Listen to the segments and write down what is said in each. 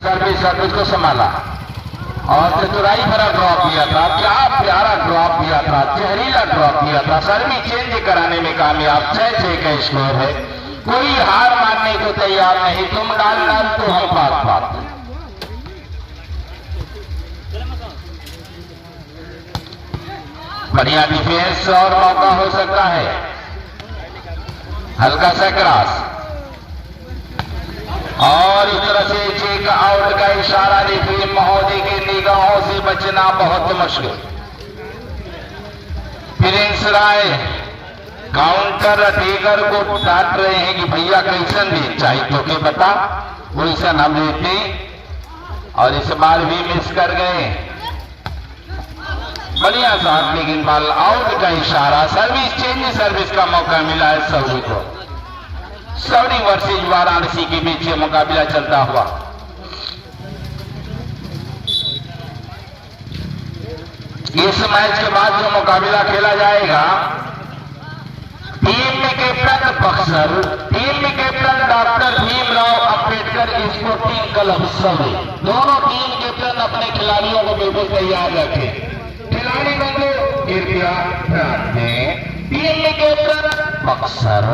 Service को संभाला और चतुराई भरा ड्रॉप दिया था। क्या प्यारा ड्रॉप दिया था, जहरीला ड्रॉप दिया था। सर्विस चेंज कराने में कामयाब। 6-6 का स्कोर है। कोई हार मानने को तैयार नहीं। तुम डाल तो हम बात। बढ़िया डिफेंस और मौका हो सकता है। हल्का सा क्रॉस और इस तरह से चेक आउट का इशारा। देखिए महोदय की निगाहों से बचना बहुत मुश्किल। प्रिंस राय काउंटर अटैकर को डांट रहे हैं कि भैया कैसन दे चाहिए तो के बता, वैसा हम लेते और इस बार भी मिस कर गए। बढ़िया साथ लेकिन बाल आउट का इशारा। सर्विस चेंज सर्विस का मौका मिला है सऊदी को। सऊदी वर्सेज वाराणसी के बीच ये मुकाबला चलता हुआ। इस मैच के बाद जो मुकाबला खेला जाएगा, टीम में कैप्टन बक्सर, टीम में captain doctor Bhimrao Ambedkar sporting club Saudi. दोनों टीम कैप्टन अपने खिलाड़ियों को बिल्कुल तैयार रखें। खिलाड़ी बंधु कृपया ध्यान दें। टीम में कैप्टन बक्सर,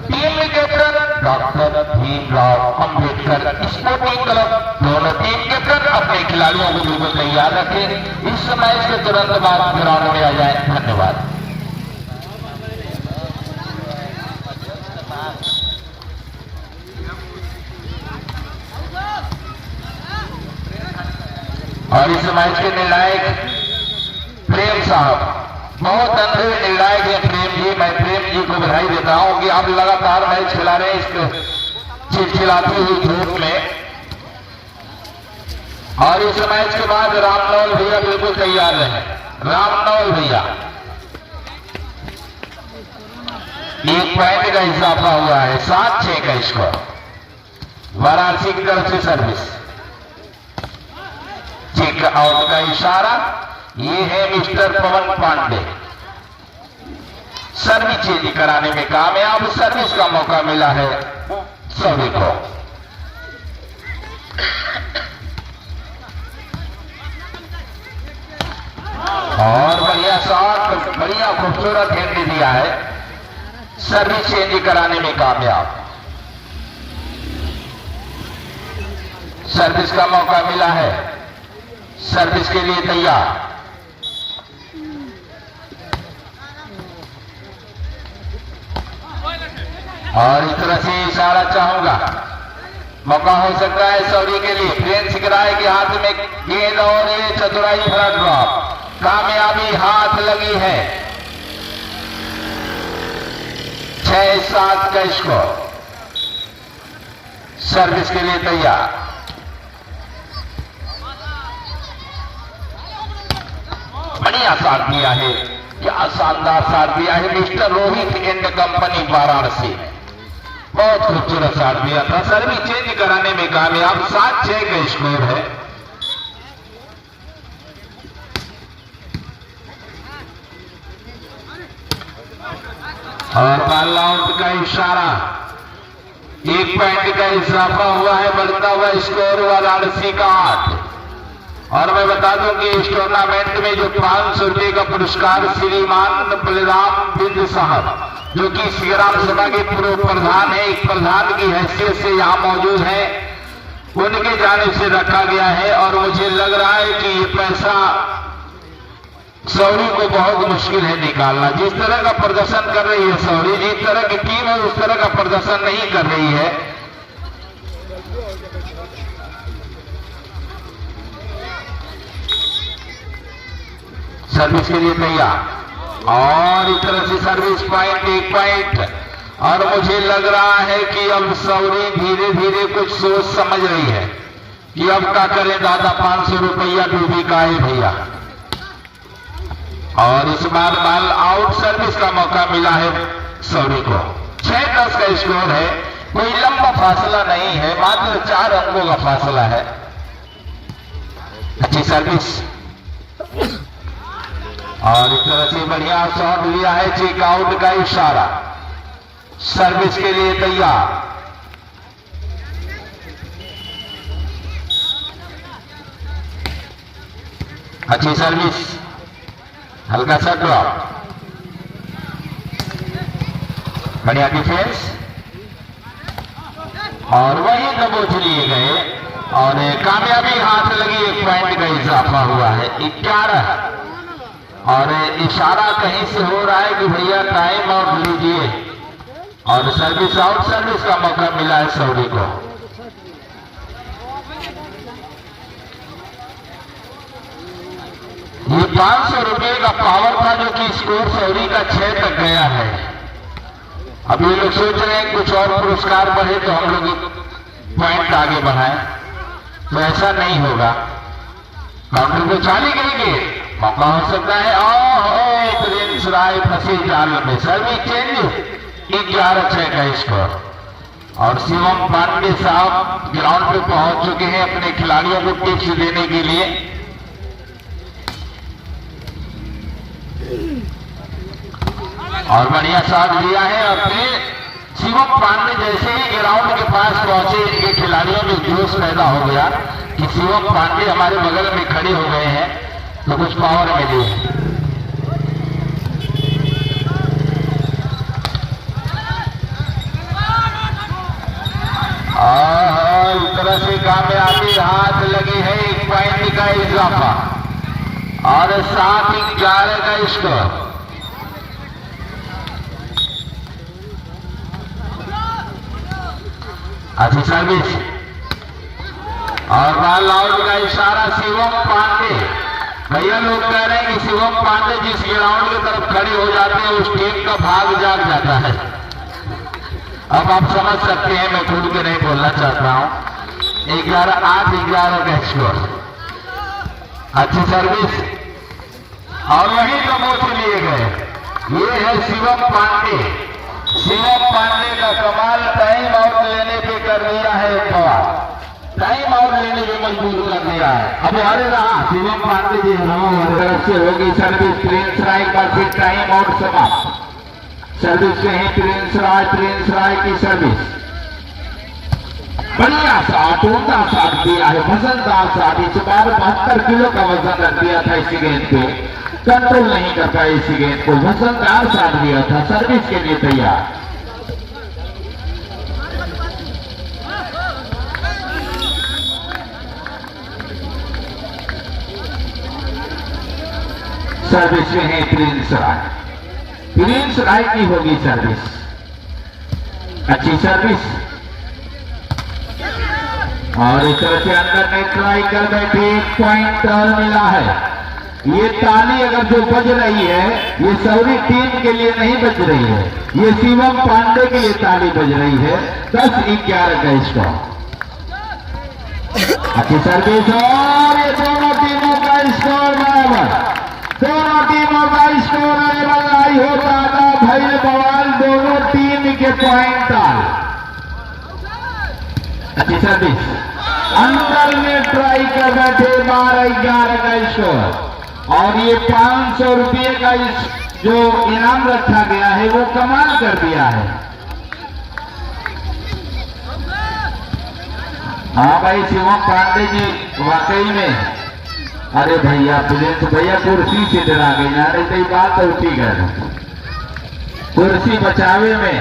टीम में captain doctor Bhimrao Ambedkar sporting club. दोनों टीम कैप्टन अपने खिलाड़ियों को बिल्कुल तैयार रखें। इस मैच के तुरंत बाद ग्राउंड में आ जाए। धन्यवाद। और इस मैच के निर्णायक प्रेम साहब, बहुत अंधे निर्णायक है प्रेम जी। मैं प्रेम जी को बधाई देता हूं कि आप लगातार मैच खिला रहे हैं इस चिलचिलाती हुई धूप में। और इस मैच के बाद रामनौल भैया बिल्कुल तैयार रहे। रामनौल भैया 1 पॉइंट का इजाफा हुआ है। 7-6 का स्कोर। वाराणसी की तरफ से सर्विस चेक आउट का इशारा। ये है मिस्टर पवन पांडे। सर्विस चेंज कराने में कामयाब। सर्विस का मौका मिला है सभी को। और बढ़िया शॉट, बढ़िया खूबसूरत हिट दिया है। सर्विस चेंज कराने में कामयाब। सर्विस का मौका मिला है। सर्विस के लिए तैयार। और इस तरह से इशारा चाहूंगा। मौका हो सकता है सऊदी के लिए। प्रिंस राय के हाथ में गेंद और ये चतुराई भरा ड्रॉप। कामयाबी हाथ लगी है। 6-7 का स्कोर। सर्विस के लिए तैयार। बढ़िया साथ दिया है। क्या शानदार साथ दिया है mister Rohit and company Varanasi. बहुत खूबसूरत साथ दिया था। सर्विस चेंज कराने में कामयाब। 7-6 का स्कोर है। और बॉल आउट का इशारा। 1 पॉइंट का इजाफा हुआ है। बढ़ता हुआ स्कोर वाराणसी का 8। और मैं बता दूं कि इस टूर्नामेंट में जो 500 रुपए का पुरस्कार श्रीमान बलराम बिंद साहब, जो कि ग्राम सभा के पूर्व प्रधान है, एक प्रधान की हैसियत से यहाँ मौजूद है, उनके जाने से रखा गया है। और मुझे लग रहा है कि ये पैसा सऊदी को बहुत मुश्किल है निकालना। जिस तरह का प्रदर्शन कर रही है सऊदी, जिस तरह की टीम है उस तरह का प्रदर्शन नहीं कर रही है। सर्विस के लिए तैयार। और इस तरह से सर्विस पॉइंट, 1 पॉइंट। और मुझे लग रहा है कि अब सऊदी धीरे धीरे कुछ सोच समझ रही है कि अब क्या करें दादा, 500 रुपया डूबी का है भैया। और इस बार बॉल आउट। सर्विस का मौका मिला है सऊदी को। 6-10 का स्कोर है। कोई लंबा फासला नहीं है, मात्र 4 अंकों का फासला है। अच्छी सर्विस। और इस तरह से बढ़िया शॉट लिया है। चेक आउट का इशारा। सर्विस के लिए तैयार। अच्छी सर्विस, हल्का सा ड्रॉप, बढ़िया डिफेंस और वही दबोच लिए गए और कामयाबी हाथ लगी। 1 पॉइंट का इजाफा हुआ है 11 और इशारा कहीं से हो रहा है कि भैया टाइम आउट लीजिए और सर्विस आउट, सर्विस का मौका मिला है सऊदी को। ये 500 रुपए का पावर था जो कि स्कोर सऊदी का 6 तक गया है। अब ये लोग सोच रहे हैं कुछ और पुरस्कार बढ़े तो हम लोग पॉइंट आगे बढ़ाएं, तो ऐसा नहीं होगा। काउंटर को चाली करेंगे, मौका हो सकता है। प्रिंस राय फंसे जाल में, सर्विस चेंज, 11-6 का स्कोर और शिवम पांडे साहब ग्राउंड पे पहुंच चुके हैं अपने खिलाड़ियों को टिप्स देने के लिए। और बढ़िया शॉट दिया है और फिर शिवम पांडे जैसे ही ग्राउंड के पास पहुंचे इनके खिलाड़ियों में जोश पैदा हो गया कि शिवम पांडे हमारे बगल में खड़े हो गए हैं तो कुछ पावर मिली। इस तरह से कामयाबी हाथ लगी है। 1 पॉइंट का इजाफा और 7-11 का स्कोर। अच्छी सर्विस और बॉल आउट का इशारा शिवम पांडे। भैया लोग कह रहे हैं कि शिवम पांडे जिस ग्राउंड की तरफ खड़े हो जाते हैं उस टीम का भाग जाग जाता है। अब आप समझ सकते हैं, मैं खुद के नहीं बोलना चाहता हूं। 8-11 का स्कोर। अच्छी सर्विस और वही दबोच लिए गए। ये है शिवम पांडे। शिवम पांडे का कमाल टाइम आउट लेने पे कर दिया है बवाल, टाइम आउट लेने पे मजबूर कर दिया है। अब हरे रहा शिवम पांडे जी तरफ से होगी सर्विस। प्रिंस राय का फिर टाइम आउट समाप्त। सर्विस से है प्रिंस राय की सर्विस। बढ़िया शॉट, उल्टा शॉट दिया है, मजेदार शॉट। इस बार 72 किलो का वजन रख दिया था इसी गेंद पे, कंट्रोल नहीं कर पाए इसी गेंद को, मजेदार शॉट दिया था। सर्विस के लिए तैयार। सर्विस में है प्रिंस राय की होगी सर्विस। अच्छी सर्विस और इस तरह से अंदर में ट्राई कर बैठे। 1 पॉइंट और मिला है। ये ताली अगर जो बज रही है ये सऊदी टीम के लिए नहीं बज रही है, ये शिवम पांडे के लिए ताली बज रही है। 10-11 का स्कोर। अच्छी सर्विस और ये दोनों टीमों का स्कोर बराबर। दोनों टीमों का स्कोर बदलाई होता था भाई बवाल। दोनों टीम के पॉइंट डाल। अच्छी सर्विस अंदर में ट्राई कर बैठे। 12-11 का स्कोर और ये 500 रुपये का जो इनाम रखा गया है वो कमाल कर दिया है। हाँ भाई शिवम पांडे जी वाकई में, अरे भैया प्रिंस भैया कुर्सी से डरा गई ना, अरे तो बात तो ठीक है, कुर्सी बचावे में।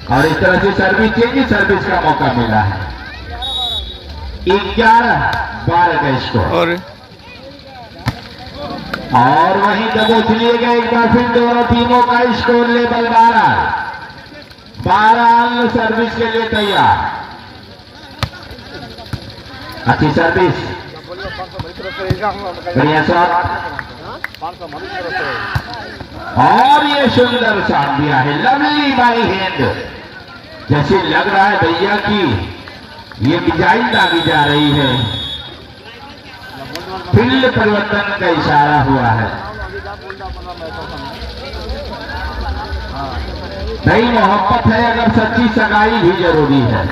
और इस तरह से सर्विस चेंज, सर्विस का मौका मिला है। 11-12 का स्कोर और वहीं दबोच लिए गए एक बार फिर दोनों टीमों का स्कोर लेवल 12 सर्विस के लिए तैयार। अच्छी सर्विस, बढ़िया शॉट और ये सुंदर शॉट दिया है। लवली बाई हैंड, जैसे लग रहा है भैया कि ये मिसाइल दागी जा रही है। फील्ड परिवर्तन का इशारा हुआ है। नई मोहब्बत है अगर सच्ची सगाई भी जरूरी है।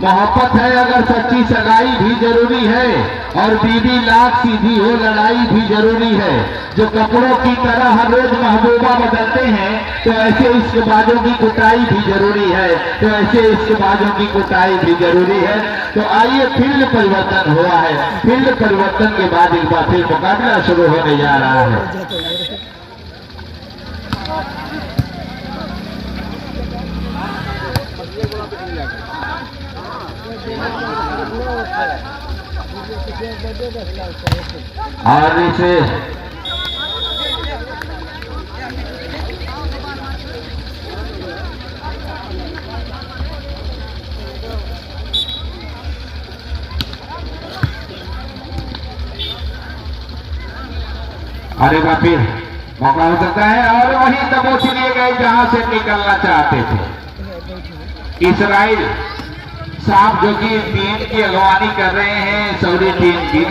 मोहब्बत है अगर सच्ची सगाई भी जरूरी है, और बीवी लाख सीधी हो लड़ाई भी जरूरी है। जो कपड़ों की तरह हर रोज महबूबा बदलते हैं, तो ऐसे इश्कबाजों की कुटाई भी जरूरी है, तो ऐसे इश्कबाजों की कुटाई भी जरूरी है। तो आइए, फील्ड परिवर्तन हुआ है, फील्ड परिवर्तन के बाद एक बार फिर मुकाबला शुरू होने जा रहा है। और इसे अरे बापी मौका हो सकता है, और वहीं दबोच लिए गए जहां से निकलना चाहते थे। इस्राइल साहब जो कि टीम की अगवानी कर रहे हैं, सऊदी टीम की,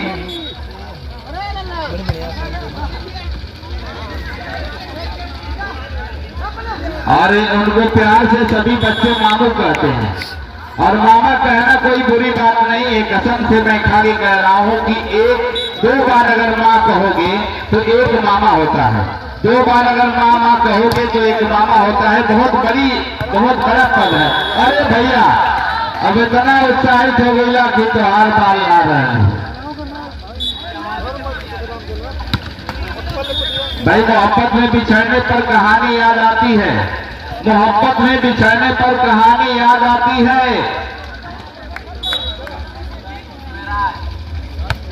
और उनको प्यार से सभी बच्चे मामू कहते हैं। और मामा कहना कोई बुरी बात नहीं है, कसम से मैं खाली कह रहा हूं कि एक दो बार अगर माँ कहोगे तो एक मामा होता है, दो बार अगर मामा कहोगे तो एक मामा होता है। बहुत बड़ा पद है। अरे भैया, अब इतना उत्साहित हो गया कि त्योहार पाल आ रहे हैं भाई। मोहब्बत में बिछड़ने पर कहानी याद आती है, मोहब्बत में बिछड़ने पर कहानी याद आती है।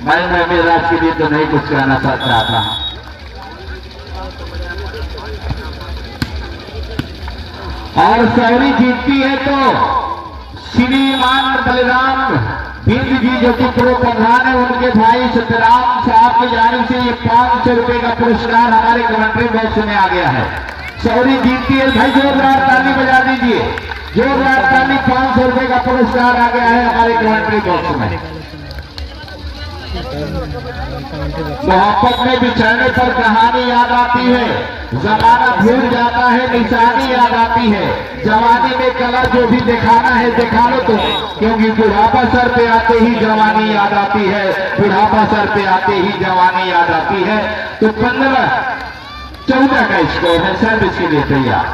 मैं मेरा के लिए तो नहीं कुछ कहना चाहता था। और सौरी जीतती है तो श्रीमान बलराम बिंद जी जो कि प्रो प्रधान है, उनके भाई सतराम साहब की जानिब से ये 500 रुपए का पुरस्कार हमारे कमेंट्री बॉक्स में आ गया है। सौरी जीतती है भाई, जोरदार ताली बजा दीजिए, जोरदार ताली। 500 रुपए का पुरस्कार आ गया है हमारे कमेंट्री बॉक्स में। मोहब्बत में बिछड़ने पर कहानी याद आती है, जमाना भूल जाता है, निशानी याद आती है। जवानी में कला जो भी दिखाना है दिखा लो तुम, क्योंकि बुढ़ापा सर पे आते ही जवानी याद आती है, बुढ़ापा सर पे आते ही जवानी याद आती है। तो 15-14 का स्कोर है, सर्विस के लिए तैयार।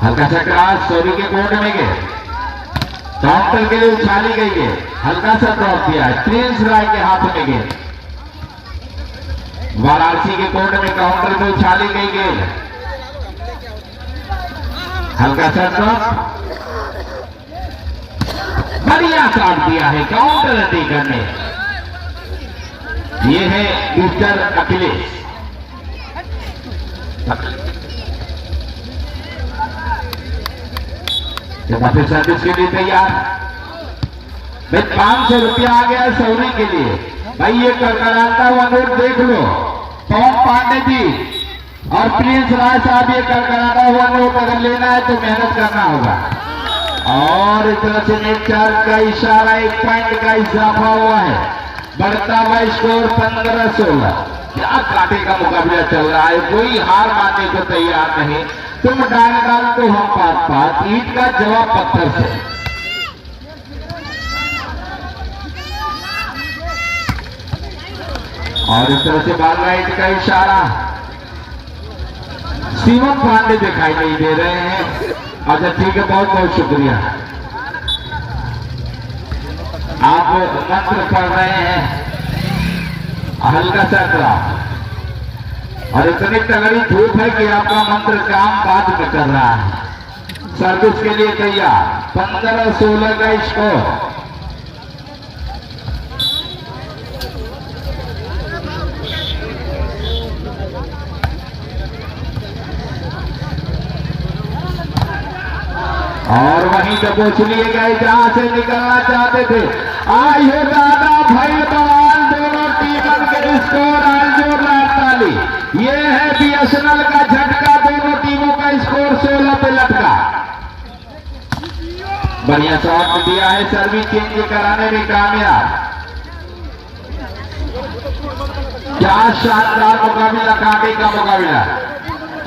हल्का सा क्रॉस सौरी के कोर्ट में गए, काउंटर के लिए उछाली गई है, हल्का सा ड्रॉप किया है, प्रिंस राय के हाथ में गेंद। वाराणसी के कोर्ट में काउंटर में उछाली गई गेंद, हल्का सा ड्रॉप, बढ़िया काट दिया है, काउंटर नहीं करने। ये है मिस्टर अखिलेश। फिर सर्विस के लिए तैयार भाई। 500 रुपया आ गया सौरी के लिए भाई। ये करकराता हुआ नोट देख लो, पवन पांडे जी और प्रिंस राय साहब, ये करकराता हुआ नोट अगर लेना है तो मेहनत करना होगा। और इस तरह से नेट चार्ज का इशारा, 1 पॉइंट का इजाफा हुआ है, बढ़ता हुआ स्कोर 15-16। क्या काटे का मुकाबला चल रहा है, कोई हार मानने को तैयार नहीं। तुम डाल तो हम पात, ईट का जवाब पत्थर से। और इस तरह से बाल राइट का इशारा, शिवम पांडे दिखाई नहीं दे रहे हैं। अच्छा ठीक है, बहुत बहुत शुक्रिया। आप मंत्र पढ़ रहे हैं, हल्का सा क्रॉस, और इतनी तगड़ी धूप है कि आपका मंत्र काम बाद में कर रहा है। सर्विस के लिए तैयार, 15-16 का स्कोर। और वहीं दबोच लिए गए जहां से निकलना चाहते थे। आइए दादा भाई बवाल, दोनों टीमों के स्कोर आज जोरदार ताली। ये है बीएसएनएल का झटका, दोनों टीमों का स्कोर 16 पे लटका। बढ़िया शॉट दिया है, सर्विस चेंज कराने में कामयाब। क्या शानदार मुकाबला, काटे का मुकाबला।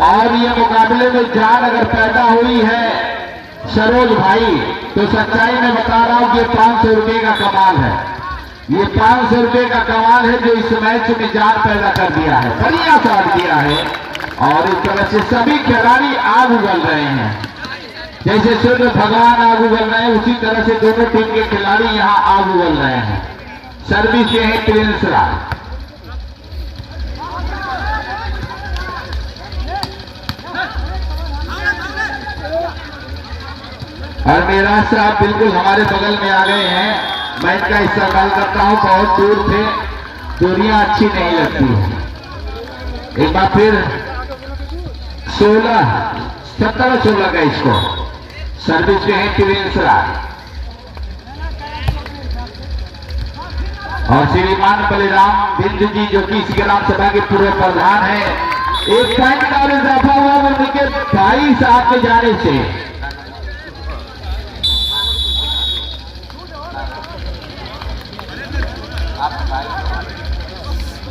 और ये मुकाबले में जान अगर पैदा हुई है सरोज भाई, तो सच्चाई में बता रहा हूं कि 500 रुपये का कमाल है। ये 500 रुपये का कमाल है जो इस मैच में जान पैदा कर दिया है। बढ़िया शॉट दिया है और इस तरह से सभी खिलाड़ी आग उगल रहे हैं। जैसे सूर्य भगवान आग उगल रहे हैं, उसी तरह से दोनों टीम के खिलाड़ी यहाँ आग उगल रहे हैं। सर्विस ये है प्रिंस राज। और मेरा साहब बिल्कुल हमारे बगल में आ गए हैं। मैं इनका इस्तेमाल करता हूं, बहुत दूर थे, दूरियां अच्छी नहीं लगती है। एक बार फिर 17-16 का इसको सर्विस में है प्रिंस राज। और श्रीमान बलिराम बिंद जी जो कि इस ग्राम सभा के पूर्व प्रधान है, एक पॉइंट का इजाफा हुआ उनके भाई साहब के जाने से।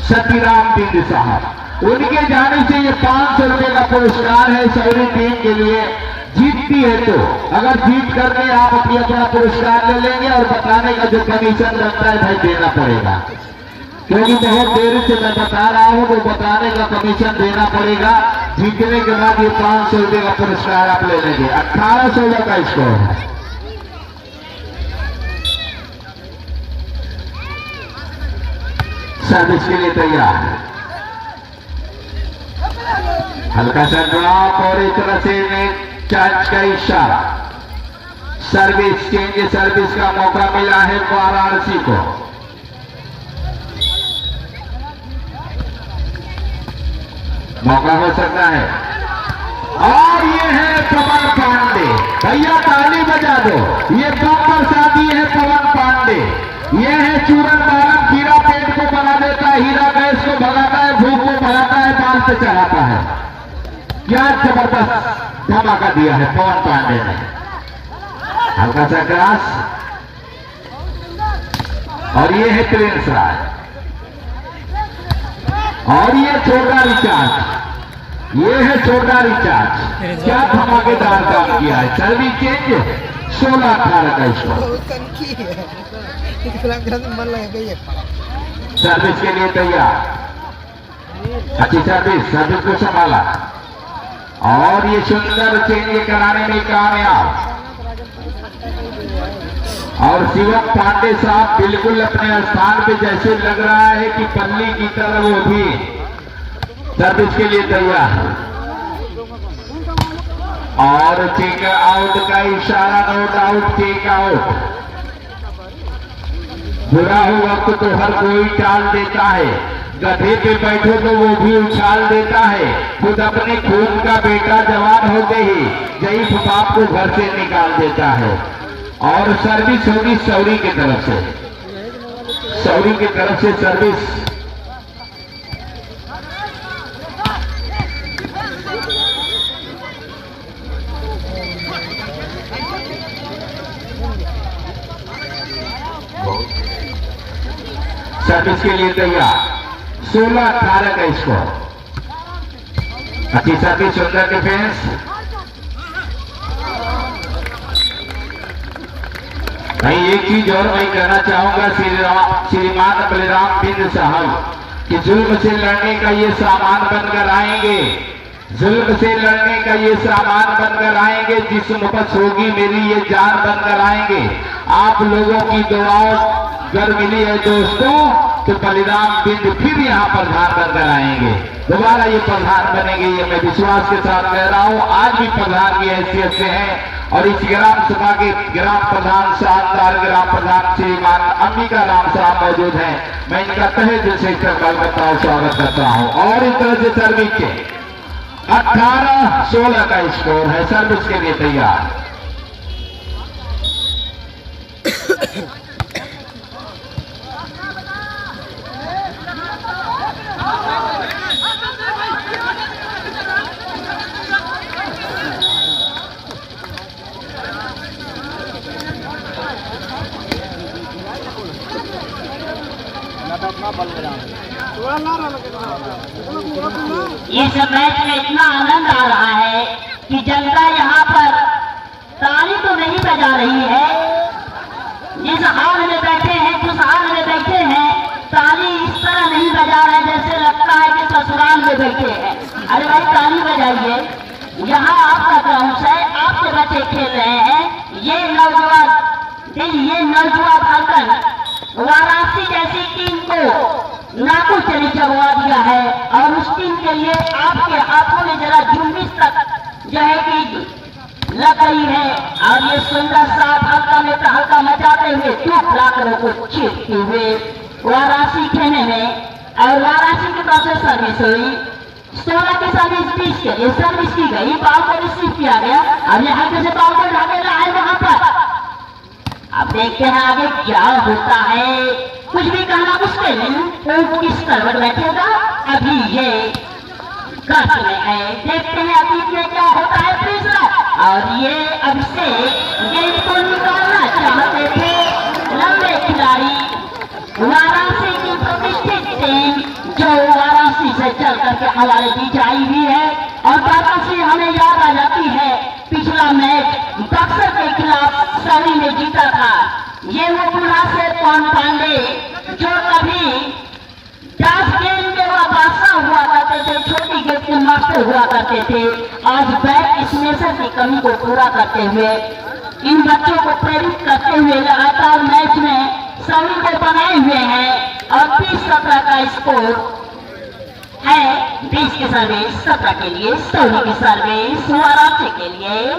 सतीराम बिंद साहब, उनके जाने से ये 500 रुपये का पुरस्कार है सौरी टीम के लिए। जीतती है तो अगर जीत करके आप अपना पुरस्कार ले लेंगे और बताने का जो कमीशन लगता है भाई देना पड़ेगा, क्योंकि बहुत देर से मैं बता रहा हूं तो बताने का कमीशन देना पड़ेगा। जीतने के बाद ये 500 रुपये का पुरस्कार आप ले लेंगे। 18-16 का स्कोर है। सर्विस के लिए तैयार, हल्का सा ड्रॉप और एक तरह से चार्ज का इशारा। सर्विस चेंज, सर्विस का मौका मिला है वाराणसी को। मौका हो सकता है और ये है पवन पांडे। भैया ताली बजा दो, ये बम्पर शादी है पवन पांडे। ये है चूरन बालक, हीरा पेट को बना देता है, हीरा गैस को भगाता है, भूख को भगाता है, बाल पे चढ़ाता है। क्या जबरदस्त धमाका दिया है पवन पांडे ने। हल्का सा क्रॉस और ये है प्रिंस राज और ये छोटा रिचार्ज, ये है छोटा रिचार्ज। क्या धमाकेदार काम किया है। सर्विस चेंज 16-18 का स्कोर। सर्विस के लिए तैयार, अच्छी सर्विस, सर्विस को संभाला और ये सुंदर चेंज कराने में कामयाब। और शिवम पांडे साहब बिल्कुल अपने स्थान पे जैसे लग रहा है कि पल्ली की तरह वो भी सर्विस के लिए तैयार। और चेक आउट का इशारा, नो डाउट चेक आउट। बुरा हो वक्त तो हर कोई टाल देता है, गधे पे बैठो तो वो भी उछाल देता है। खुद अपने खून का बेटा जवान होते ही जईफ बाप को घर से निकाल देता है। और सर्विस होगी सौरी की तरफ से, सौरी की तरफ से सर्विस। सर्विस के लिए तैयार, 16-18 का स्कोर। अच्छी सर्विस, सुंदर डिफेंस। नहीं, एक चीज और मैं कहना चाहूंगा श्रीमान बलिराम बिंद साहब कि जुल्म से लड़ने का ये सामान बनकर आएंगे, जुल्म से लड़ने का ये सामान बनकर आएंगे। जिस्म बस होगी मेरी ये जान बनकर आएंगे। आप लोगों की दुआओं अगर मिली है दोस्तों तो बलिराम बिंद फिर यहाँ प्रधान बनकर आएंगे, दोबारा ये प्रधान बनेंगे। ये मैं विश्वास के साथ कह रहा हूँ, आज भी प्रधान की हैसियत से हैं। और इस ग्राम सभा के ग्राम प्रधान, शानदार ग्राम प्रधान श्रीमान अंबिका राम साहब मौजूद हैं। मैं इनका तहे दिल से इस्तेमाल करता हूँ, स्वागत करता हूँ। और इस तरह से सर्विस के 18-16 का स्कोर है। सर्विस के लिए तैयार, इस मैच में इतना आनंद आ रहा है कि जनता यहाँ पर ताली तो नहीं बजा रही है, जिस हाल में बैठे हैं, जिस हाल में बैठे हैं, ताली इस तरह नहीं बजा रहे जैसे लगता है कि ससुराल में बैठे हैं। अरे भाई ताली बजाइए, यहाँ आपका ग्राउंड है, आपके बच्चे खेल रहे हैं। ये नौजवान दिल, ये नौजवान हरकत वाराणसी जैसी टीम को नाकू चली चढ़वा दिया है, और उस टीम के लिए आपके हाथों में जरा जुम्बिश तक जो है कि लग गई है। और ये सुंदर साथ हल्का में तो हल्का मचाते हुए टूट लाकरों को चीरते हुए वाराणसी खेने में, और वाराणसी की तरफ से सर्विस हुई, 16 की सर्विस 20 के लिए सर्विस की गई, बॉल को रिसीव किया गया। अब यहाँ से बॉल को ढकेला है वहां पर। अब देखते हैं आगे क्या होता है, कुछ भी कहना मुश्किल नहीं, ऊंट किस तरफ बैठेगा अभी ये कष्ट में है। देखते हैं अभी में क्या होता है तीसरा, और ये अब से गेंद को निकालना चाहते थे लंबे खिलाड़ी वाराणसी की प्रतिष्ठित टीम, जो वाराणसी से चल करके हमारे बीच आई हुई है। और वाराणसी हमें याद आ जाती है पिछला मैच बक्सर के खिलाफ सभी ने जीता था। ये वो बूढ़ा से पवन पांडे जो कभी 10 गेंद के वह बादशाह हुआ करते थे, छोटी गेंद के मास्टर हुआ करते थे, आज बैट स्मेशर की कमी को पूरा करते हुए, इन बच्चों को प्रेरित करते हुए लगातार मैच में सभी को बनाए हुए हैं। और 30-17 का स्कोर है, 20 की सर्विस 17 के लिए, सौरी की सर्विस वाराणसी के लिए,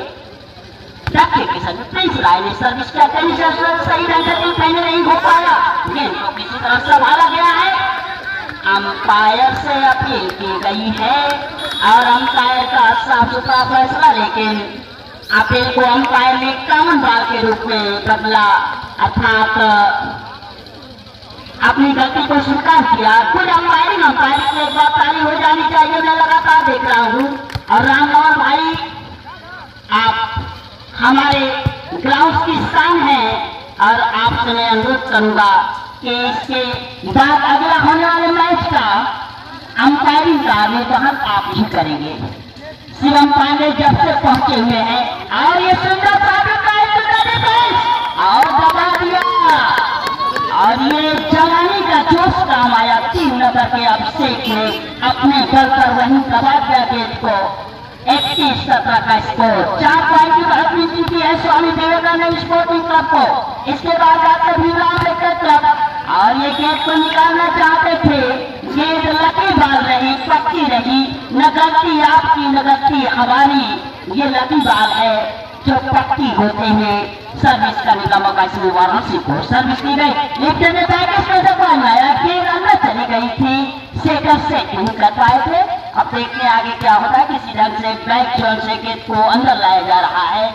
दक्षिण की सर्विस प्रिंस राय ने सर्विस का सही ढंग से पहले नहीं हो पाया, गेंद को किसी तरह संभाला गया है। अंपायर से अपील की गई है और अंपायर का साफ सुथरा फैसला, लेकिन अपील को अंपायर ने कामन बाल के रूप में बदला, अर्थात अपनी गलती को स्वीकार किया। कुछ अंपायरिंग की एक बात ताली हो जानी चाहिए, मैं लगातार देख रहा हूँ। और रामलाल भाई, आप हमारे ग्राउंड की शान है, और आपसे मैं अनुरोध करूंगा कि इसके बाद अगला होने वाले मैच का अंपायरिंग का निर्वहन आप ही करेंगे। शिवम पांडे जब से पहुंचे हुए हैं, और ये सुंदर और दबा दिया, और ये जवानी का जोश काम आया। 3 नंबर के अभिषेक ने अपने दल पर वहीं दबा दिया गेंद को। 31-17 का स्कोर, 4 पॉइंट की बढ़त जीती है स्वामी विवेकानंद स्पोर्टिंग क्लब को। इसके बाद डॉक्टर भीमराव अम्बेडकर क्लब, और ये गेंद को निकालना चाहते थे, गेंद लकी बाल रही, पक्की रही, न गलती आपकी न गलती हमारी। ये लकी बाल है जो पक्की होते हुए सर्विस करने का मौका इसमें वाराणसी को सर्विस की गई, लेकिन गेंद अंदर चली गई थी, सेटर सेट नहीं कर पाए थे। अब देखने आगे क्या होता है, किसी ढंग से बैक जोन से गेंद को अंदर लाया जा रहा है।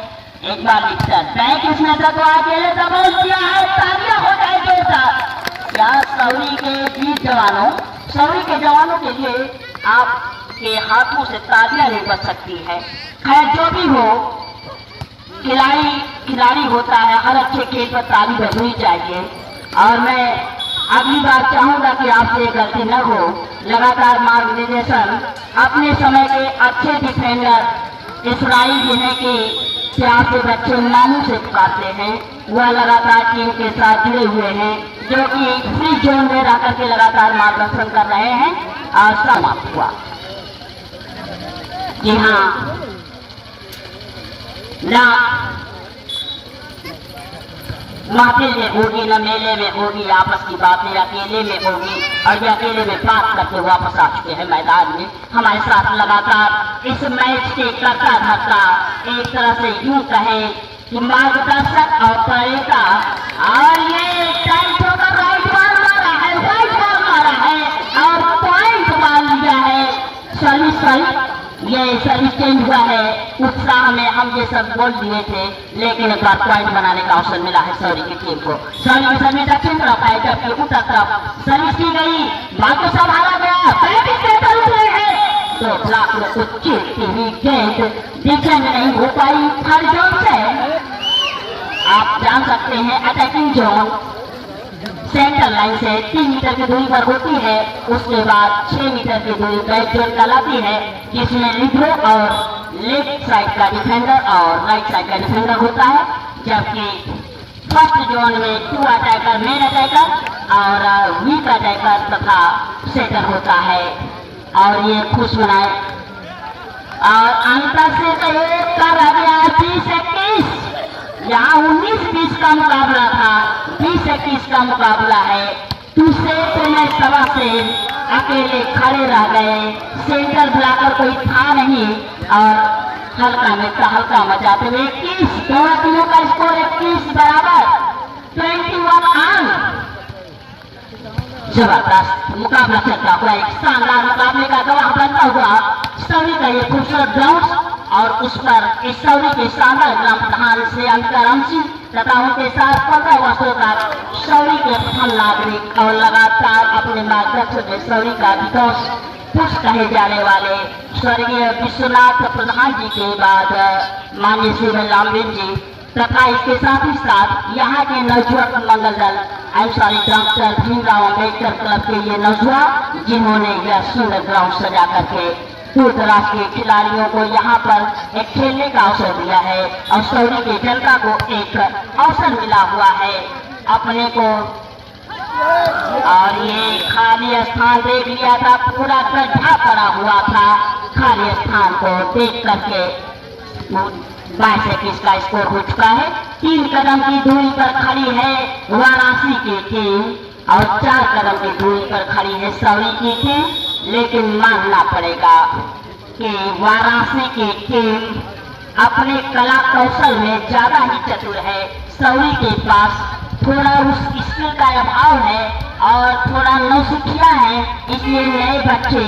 एक बार लिखकर बैक इसमें तक अकेले दबल दिया है, तालियां हो जाएगी साथ। क्या सौरी के वीर जवानों, सौरी के जवानों के लिए आपके हाथों से तालियां नहीं बच सकती है। खैर जो भी हो, खिलाड़ी होता है, हर अच्छे खेल पर ताली बजनी चाहिए। और मैं अगली बार चाहूंगा कि आपसे गलती न हो, लगातार मार्गदर्शन अपने समय के अच्छे डिफेंडर इसराइल जिन्हें कि प्यार से बच्चे नामों से पुकारते हैं, वह लगातार टीम के साथ जुड़े हुए हैं, जो कि फ्री जोन में रह करके लगातार मार्गदर्शन कर रहे हैं। और समाप्त हुआ। जी हाँ, ना महफिल में होगी, न मेले में होगी, आपस की बातें अकेले में होगी, और ये अकेले में बात करके वापस आ चुके हैं मैदान में। हमारे साथ लगातार इस मैच के करता धरता, एक तरह से यूं कहे कि मार्गदर्शक और प्रेरणा। और ये टाइट होकर राइट बॉल मारा है, वाइट बॉल मारा है, और पॉइंट मार लिया है। सही ये सर्विस चेंज हुआ है। उत्साह में हम ये सब बोल दिए थे, लेकिन एक बार पॉइंट बनाने का अवसर मिला है सौरी की टीम को। सौरी की सर्विस दक्षिण तरफ है, जबकि उत्तर तरफ सर्विस की गई, बाकी सब हारा गया। तो ब्लॉक में कुछ चीजती हुई गेंद डिफेंड नहीं हो पाई थर्ड जोन से। आप जान सकते हैं अटैकिंग जोन सेंटर लाइन से 3 मीटर की दूरी पर होती है। उसके बाद 6 मीटर की दूरी बैक जोन कहलाती है, जिसमें लिबरो और लेफ्ट साइड का डिफेंडर और राइट साइड का डिफेंडर होता है। जबकि फर्स्ट जोन में 2 अटैकर, मेन अटैकर और वीक अटैकर तथा सेटर होता है। और ये खुश मनाए और अंतर से सहयोग कर रह गया 20-21। यहाँ 19-20 का मुकाबला था, 20-21 का मुकाबला है। दूसरे में सवा से अकेले खड़े रह गए, सेंटर बुलाकर कोई था नहीं और हल्का में हल्का मचाते हुए 21, दोनों टीमों का स्कोर 21 बराबर 21 अंक। जबरदस्त मुकाबला चलता हुआ एक शानदार मुकाबले का गवाह बनता हुआ सभी का ये खूबसूरत ग्राउंड और उस पर इस सौरी के शानदार ग्राम प्रधान से अंतराम सिंह तथा उनके साथ 15 वर्षों तक सौरी के प्रथम नागरिक और लगातार अपने मार्गदर्शन में सौरी का विकास पुरुष कहे जाने वाले स्वर्गीय विश्वनाथ प्रधान जी के बाद माननीय श्री रामवीर जी तथा इसके साथ ही साथ यहाँ के नौजवान मंगल दल डॉक्टर भीमराव अम्बेडकर क्लब के ये नौजवान जिन्होंने यह सुंदर ग्राउंड सजा करके दूर दराज के खिलाड़ियों को यहाँ पर एक खेलने का अवसर दिया है और सौरी की जनता को एक अवसर मिला हुआ है अपने को। और ये खाली स्थान देख लिया था, पूरा गड्ढा पड़ा हुआ था। खाली स्थान को देख करके 22-21 का स्कोर हो चुका है। 3 कदम की दूरी पर खड़ी है वाराणसी की टीम और 4 कदम की दूरी पर खड़ी है सौरी की टीम। लेकिन मानना पड़ेगा कि वाराणसी की टीम अपने कला कौशल में ज्यादा ही चतुर है। सौरी के पास थोड़ा उस स्किल का अभाव है और थोड़ा नौसिखिया है, इसलिए नए बच्चे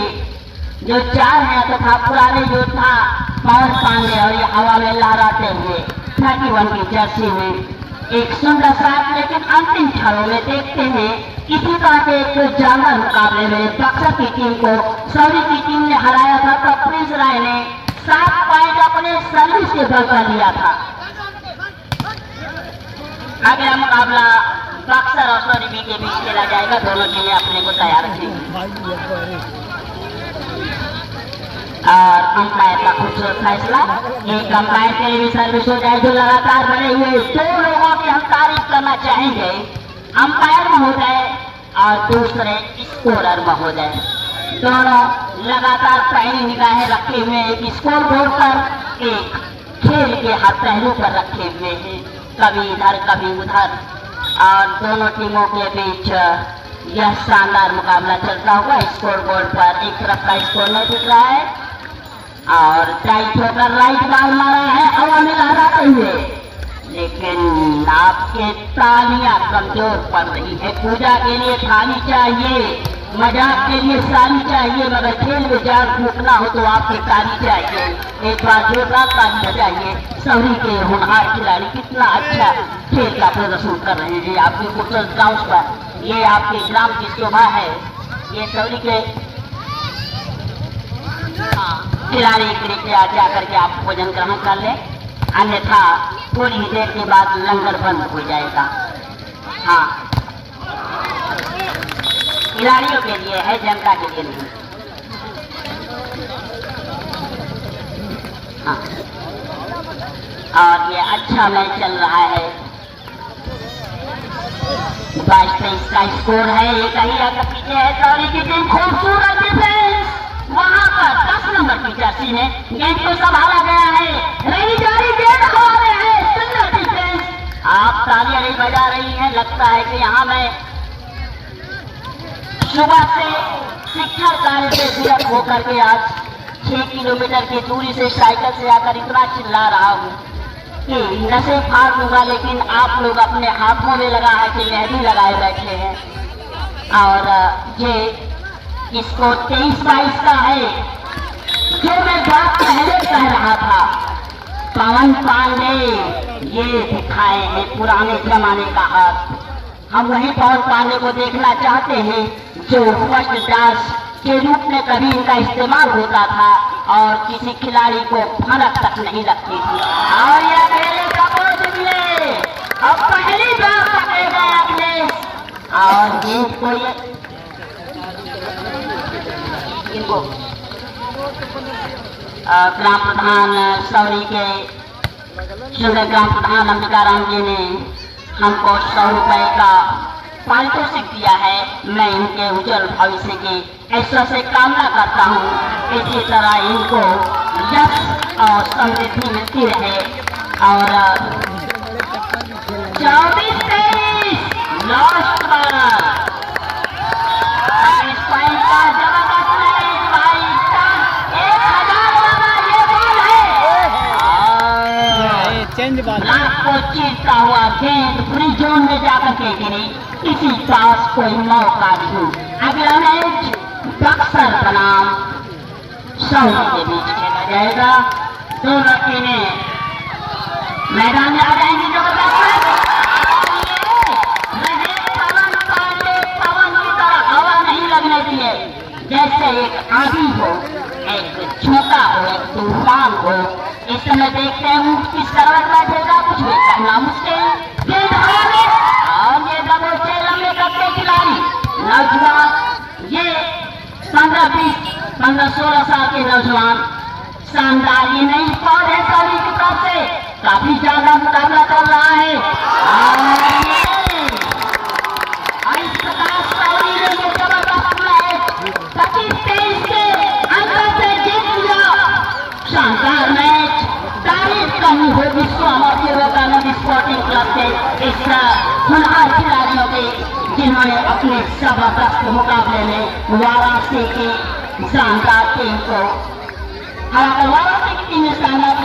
जो 4 हैं तथा पुराने योद्धा पवन पांडे और ये हवा में लहराते हुए 31 की जर्सी में एक सुंदर साथ। लेकिन अंतिम क्षणों में देखते हैं इसी तरह के एक जानवर मुकाबले में बक्सर की टीम को सौरी की टीम ने हराया था, तब प्रिंस राय ने 7 पॉइंट अपने सर्विस के बल पर लिया था। अगला मुकाबला बक्सर और सौरी के बीच खेला जाएगा। दोनों टीमें अपने को तैयार रखेंगी और अंपायर का खूबसूरत फैसला, एक अंपायर के लिए भी सर्विस हो जाए जो लगातार बने हुए 2 लोगों की हम तारीफ करना चाहेंगे, अंपायर महोदय और दूसरे स्कोरर महोदय। दोनों लगातार पहली निगाहें रखे हुए एक स्कोर बोर्ड पर, एक खेल के हर पहलू पर रखे हुए हैं, कभी इधर कभी उधर। और दोनों टीमों के बीच यह शानदार मुकाबला चलता हुआ स्कोर बोर्ड पर एक तरफ का स्कोर नहीं दिख रहा है और टाइट होकर राइट बॉल मारा है हवा में लहराते हुए। लेकिन आपके तालियां कमजोर पड़ रही है। पूजा के लिए थाली चाहिए, मजाक के लिए साली चाहिए, मगर खेल में जान फूकना हो तो आपकी ताली चाहिए। एक बार जोरदार ताली बजाइए। सौरी के होनहार खिलाड़ी कितना अच्छा खेल का प्रदर्शन कर रहे हैं आपके खूबसूरत ग्राउंड पर। ये आपके ग्राम की शोभा है। ये सौरी के खिलाड़ी कृपया जाकर के आप भोजन ग्रहण कर ले, अन्यथा थोड़ी ही देर के बाद लंगर बंद हो जाएगा। हाँ, खिलाड़ियों के लिए है, जनता के लिए नहीं। हाँ, और ये अच्छा मैच चल रहा है। 22-23 का स्कोर है। एक ही आगे पीछे है सौरी की टीम। खूबसूरत डिफेंस वहां पर 10 नंबर की जर्सी ने गेंद को संभाला गया है। रही जारी गेंद हवा में है। सुंदर डिफेंस। आप तालियां नहीं बजा रही हैं, लगता है कि यहाँ मैं सुबह से शिक्षण कार्य से विरत होकर के आज 6 किलोमीटर की दूरी से साइकिल से आकर इतना चिल्ला रहा हूँ कि नशे फाड़ दूंगा, लेकिन आप लोग अपने हाथों में लगा है कि मेहंदी लगाए बैठे हैं। और ये इसको 23-22 का है जो मैं बात पहले कह रहा था। पवन पांडे ये दिखाए हैं पुराने जमाने का हाथ। हम वही पवन पांडे को देखना चाहते हैं जो फर्स्ट डांस के रूप में कभी इनका इस्तेमाल होता था और किसी खिलाड़ी को फर्क तक नहीं लगती थी। और यह अकेले कपूर निकले अब पहली बार पकड़े गए अखिलेश और इनको ये इनको ग्राम प्रधान सौरी के शुभ ग्राम प्रधान अंबिकाराम जी ने हमको 100 रुपए का पारितोषिक दिया है। मैं इनके उज्जवल भविष्य की ऐसा से कामना करता हूँ। इसी तरह इनको यश और समृद्धि मिलती रहे। और 24-23 लास्ट बार 25 पॉइंट का जबरदस्त मैच भाई। 1000 वाला ये बॉल है। चेंज बाल लाख को चीरता हुआ गेंद फ्री जोन में जाकर के गिरी। किसी पास कोई मौका नहीं। अगला मैच बक्सर बनाम सौरी के बीच खेला जाएगा। दोनों टीमें मैदान में आ जाएंगी। जबरदस्त पवन पांडे पवन की तरह हवा नहीं लगने दिए। जैसे एक आंधी हो, एक झोंका हो, एक तूफान हो। इस समय देखते हैं किस तरह बैठेगा, कुछ भी कहना मुश्किल। गेंद हवा में और ये दबोचे लंबे कद के खिलाड़ी नौजवान, ये 15-16 साल के नौजवान शानदार। ये नई फौज है सौरी की तरफ से। काफी ज्यादा मुकाबला चल रहा है। और इस प्रकार सौरी ने ये जबरदस्त मैच 25-23 के अंतर से जीत लिया। शानदार मैच। तारीफ करनी होगी स्वामी स्पोर्टिंग क्लब के इस होनहार खिलाड़ियों के, जिन्होंने अपने जबरदस्त मुकाबले में वाराणसी की शानदार टीम को हराकर वाराणसी की टीम में शानदार